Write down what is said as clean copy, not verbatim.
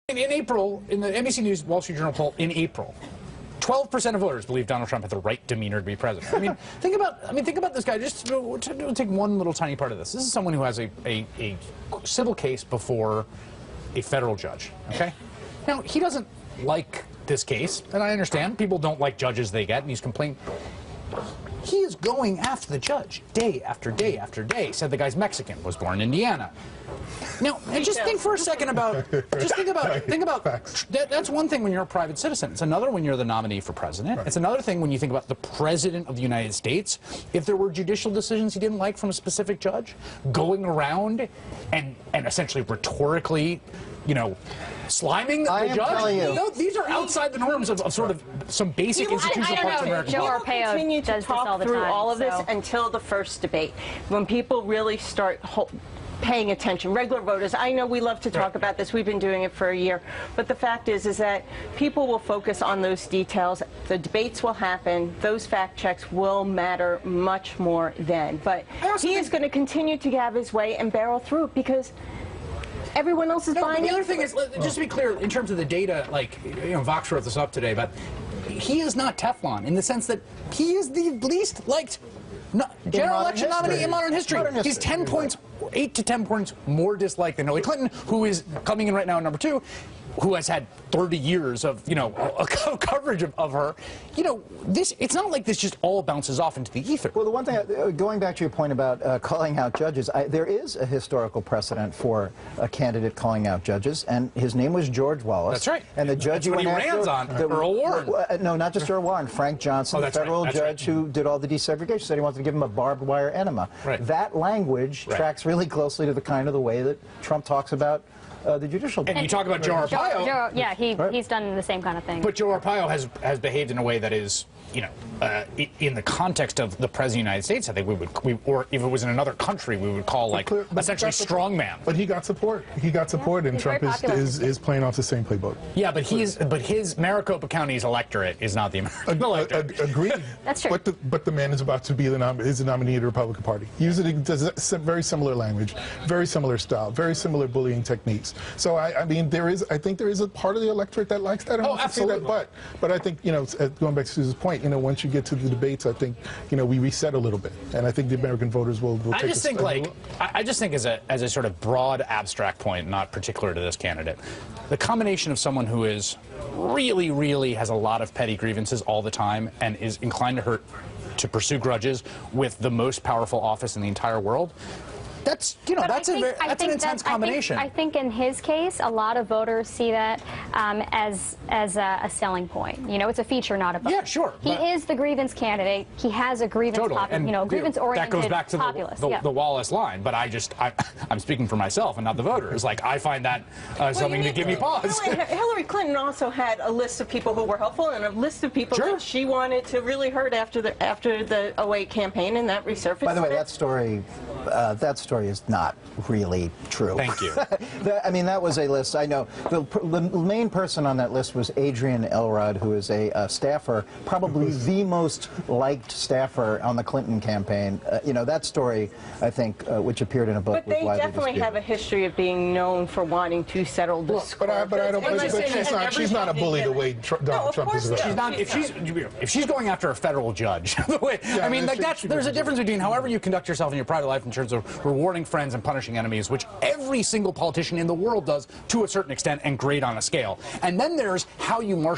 In April, in the NBC News Wall Street Journal poll in April, 12% of voters believe Donald Trump had the right demeanor to be president. Think about this guy. Just to take one little tiny part of this. This is someone who has a civil case before a federal judge. Okay. Now he doesn't like this case, and I understand people don't like judges they get, and he's complaining. He is going after the judge day after day after day. Said the guy's Mexican, was born in Indiana. Now, and just think for a second about, think about that's one thing when you're a private citizen. It's another when you're the nominee for president. Right. It's another thing when you think about the president of the United States. If there were judicial decisions he didn't like from a specific judge, going around and essentially rhetorically, you know, sliming the judge. These are outside the norms of sort of some basic institutional parts of American Joe Arpaio continue to talk through all of this until the first debate, when people really start paying attention. Regular voters, I know we love to talk about this. We've been doing it for a year. But the fact is that people will focus on those details. The debates will happen. Those fact checks will matter much more then. But he is going to continue to have his way and barrel through because everyone else is buying it. The other thing is, just to be clear, in terms of the data, like, you know, Vox wrote this up today, but he is not Teflon in the sense that he is the least liked general election nominee in modern history. He's 10 points, 8 to 10 points more disliked than Hillary Clinton, who is coming in right now at number 2, who has had 30 years of, you know, coverage of her. You know, it's not like this just all bounces off into the ether. Well, the one thing, going back to your point about calling out judges, there is a historical precedent for a candidate calling out judges, and his name was George Wallace. That's right. And the judge he ran on, Earl Warren. No, not just Earl Warren. Frank Johnson, the federal judge who did all the desegregation, said he wanted to give him a barbed wire enema. Right. That language tracks really closely to the kind of the way that Trump talks about the judicial. And you talk about Joe Arpaio. Yeah, he's done the same kind of thing. But Joe Arpaio has behaved in a way that is, you know, in the context of the President of the United States, I think or if it was in another country, we would call, like, essentially strongman. But he got support. He got support, and Trump is playing off the same playbook. Yeah, but his Maricopa County's electorate is not the American electorate. Agreed. That's true. But the man is about to be the nominee of the Republican Party. He does very similar language, very similar style, very similar bullying techniques. So I mean, I think there is a part of the electorate that likes that. Absolutely. But I think, you know, going back to Susan's point, you know, once you get to the debates, I think, you know, we reset a little bit, and I think the American voters will take I just think as a sort of broad abstract point, not particular to this candidate, the combination of someone who is really has a lot of petty grievances all the time and is inclined to pursue grudges with the most powerful office in the entire world. That's, you know, that's an intense combination. I think in his case, a lot of voters see that as a selling point. You know, it's a feature, not a bug. Yeah, sure. He is the grievance candidate. He has a grievance, grievance-oriented that goes back to populist. the Wallace line. But I'm speaking for myself and not the voters. Like, I find that something to give me pause. Hillary Clinton also had a list of people who were helpful and a list of people that she wanted to really hurt after the 08 campaign, and that resurfaced. By the way, that story is not really true. Thank you. I mean, that was a list. I know the main person on that list was Adrian Elrod, who is a staffer, probably the most liked staffer on the Clinton campaign. You know, that story, I think, which appeared in a book. But they definitely have a history of being known for wanting to settle discord. But I don't. But she's not a bully the way Donald Trump is. She's not. If she's going after a federal judge, the way I mean, like there's a difference between however you conduct yourself in your private life in terms of rewarding friends and punishing enemies, which every single politician in the world does to a certain extent and great on a scale. And then there's how you marshal